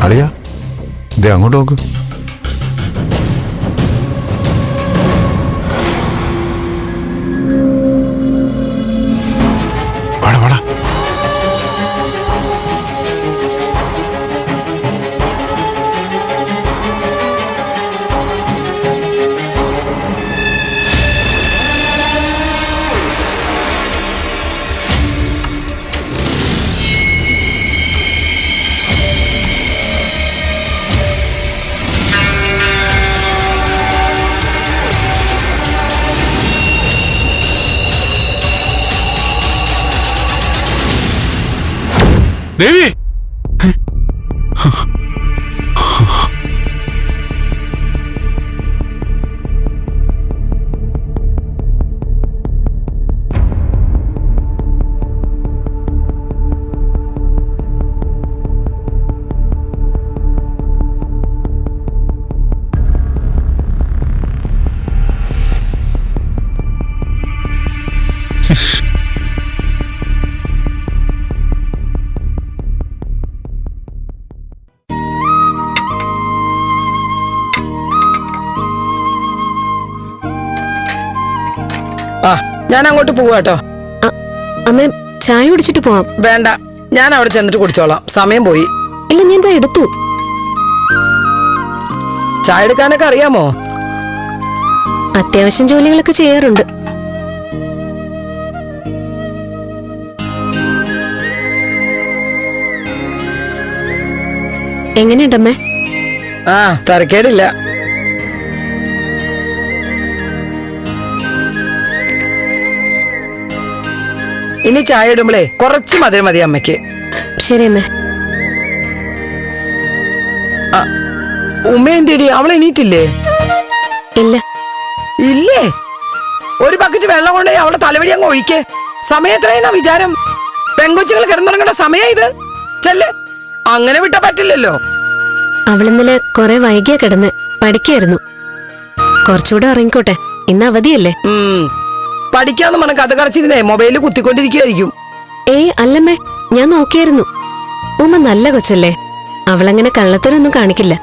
അളിയാ ദേ അങ്ങോട്ട് നോക്ക്. വാടാ വാടാ. ദേവി, ഞാൻ അങ്ങോട്ട് പോവാട്ടോ. അമ്മ ചായ കുടിച്ചിട്ട് പോവാം. വേണ്ട, ഞാൻ അവിടെ ചെന്നിട്ട് കുടിച്ചോളാം, സമയം പോയി. ഇല്ല, ഞാൻ എന്താ എടുത്തു. ചായ എടുക്കാനൊക്കെ അറിയാമോ? അത്യാവശ്യം ജോലികളൊക്കെ ചെയ്യാറുണ്ട്. എങ്ങനെയുണ്ടമ്മേ? തരക്കേടില്ല. ഇനി ചായ ഇടുമ്പളേ കുറച്ച് മധുരം മതി അമ്മയ്ക്ക്. ശരി അമ്മേ. ഉമ്മ എന്തിടി, അവളെ എണീറ്റില്ലേ? ഇല്ല. ഇല്ലേ? ഒരു ബക്കറ്റ് വെള്ളം കൊണ്ട് അവളെ തലവഴി അങ്ങ് ഒഴിക്കേ. സമയം എത്രയെന്നാ വിചാരം? പെങ്കൊച്ചുകൾ കിടന്നുറങ്ങേണ്ട സമയം ഇത്. ചെല്ല്, അങ്ങനെ വിട്ടാ പറ്റില്ലല്ലോ. അവളിന്നലെ കുറെ വൈകിയാ കിടന്ന് പഠിക്കായിരുന്നു. കുറച്ചുകൂടെ ഉറങ്ങിക്കോട്ടെ, ഇന്ന് അവധിയല്ലേ. പഠിക്കാന്ന് പറഞ്ഞ കഥ കടച്ചിരുന്നേ മൊബൈലിൽ കുത്തിക്കൊണ്ടിരിക്കുകയായിരിക്കും. ഏയ് അല്ലമ്മേ, ഞാൻ നോക്കിയായിരുന്നു. ഉമ്മ നല്ല കൊച്ചല്ലേ, അവളങ്ങനെ കള്ളത്തരൊന്നും കാണിക്കില്ല.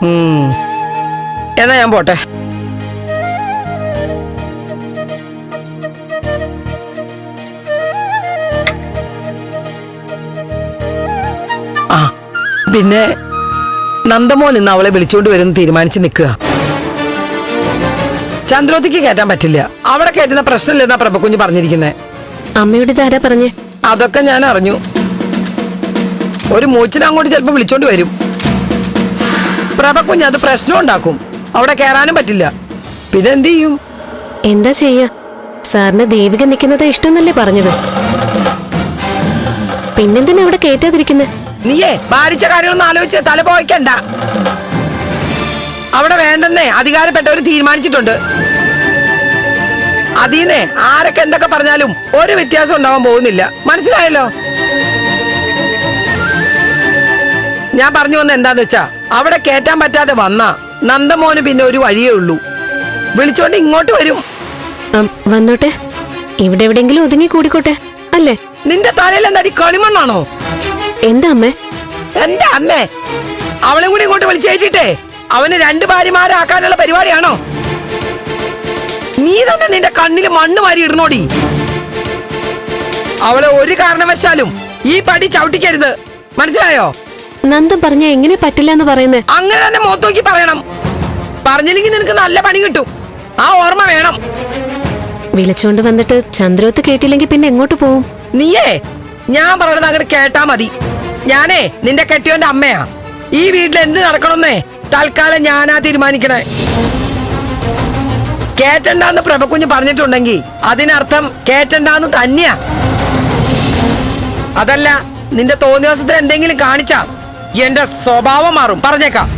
എന്നാ ഞാൻ പോട്ടെ. പിന്നെ നന്ദമോൻ ഇന്ന് അവളെ വിളിച്ചോണ്ട് വരുന്ന തീരുമാനിച്ച് നിൽക്കുക. ചന്ദ്രോത്തിക്ക് കയറ്റാൻ പറ്റില്ല. അവിടെ കയറ്റുന്ന പ്രശ്നമില്ലെന്നാ പ്രഭക്കുഞ്ഞ് പറഞ്ഞിരിക്കുന്നേ. അമ്മയുടെ ധാരാ പറഞ്ഞേ? അതൊക്കെ ഞാൻ അറിഞ്ഞു. ഒരു മൂച്ചിനെ അങ്ങോട്ട് ചിലപ്പോ വിളിച്ചോണ്ട് വരും. പ്രഭക്കുഞ്ഞ് അത് പ്രശ്നം ഉണ്ടാക്കും. അവിടെ കയറാനും പറ്റില്ല. പിന്നെ എന്ത് ചെയ്യും? എന്താ ചെയ്യാ? സാറിന് ദേവിക നിൽക്കുന്നത് ഇഷ്ടമെന്നല്ലേ പറഞ്ഞത്? പിന്നെന്തിനാ അവിടെ കയറ്റാതിരിക്കുന്നത്? നീയേ ഭാരിച്ച കാര്യങ്ങളൊന്നും ആലോചിച്ച് തല പോയിക്കണ്ട. അവിടെ വേണ്ടെന്നേ അധികാരപ്പെട്ടവര് തീരുമാനിച്ചിട്ടുണ്ട്. അതീന്നേ ആരൊക്കെ എന്തൊക്കെ പറഞ്ഞാലും ഒരു വ്യത്യാസം ഉണ്ടാവാൻ പോകുന്നില്ല. മനസ്സിലായല്ലോ? ഞാൻ പറഞ്ഞു വന്ന എന്താന്ന് വെച്ചാ, അവിടെ കേറ്റാൻ പറ്റാതെ വന്നാ നന്ദമോന് പിന്നെ ഒരു വഴിയേ ഉള്ളൂ. വിളിച്ചോണ്ട് ഇങ്ങോട്ട് വരും. വന്നോട്ടെ, ഇവിടെ എവിടെയെങ്കിലും ഒതുങ്ങി കൂടിക്കോട്ടെ അല്ലേ? നിന്റെ തലയിൽ എന്താടി കളിമണ്ണാണോ? എന്താ അമ്മേ? എന്റെ അമ്മേ, അവളും കൂടി ഇങ്ങോട്ട് വിളിച്ചേറ്റിട്ടേ അവന് 2 ഭാര്യമാരാക്കാനുള്ള പരിപാടിയാണോ? നീ തന്നെ നിന്റെ കണ്ണില് മണ്ണ് വാരി ഇടുന്നോടി. അവളെ ഒരു കാരണവശാലും ഈ പടി ചവിട്ടിക്കരുത്, മനസ്സിലായോ? നന്ദൻ പറഞ്ഞ എങ്ങനെ പറ്റില്ല എന്ന് പറയുന്നേ? അങ്ങനെ തന്നെ മുഖത്ത് നോക്കി പറയണം. പറഞ്ഞില്ലെങ്കിൽ നിനക്ക് നല്ല പണി കിട്ടും. ആ ഓർമ്മ വേണം. വിളിച്ചോണ്ട് വന്നിട്ട് ചന്ദ്രോത്ത് കേട്ടില്ലെങ്കിൽ പിന്നെ എങ്ങോട്ട് പോവും? നീയേ ഞാൻ പറയണത് അങ്ങോട്ട് കേട്ടാ മതി. ഞാനേ നിന്റെ കെട്ടിയോന്റെ അമ്മയാ. ഈ വീട്ടിൽ എന്ത് നടക്കണമെന്നേ തൽക്കാലം ഞാനാ തീരുമാനിക്കണേ. കേറ്റണ്ടാന്ന് പ്രഭക്കുഞ്ഞ് പറഞ്ഞിട്ടുണ്ടെങ്കിൽ അതിനർത്ഥം കേറ്റണ്ടാന്ന് തന്നെയാ. അതല്ല നിന്റെ തോന്നിയാസത്തിന് എന്തെങ്കിലും കാണിച്ചാ എന്റെ സ്വഭാവം മാറും, പറഞ്ഞേക്കാം.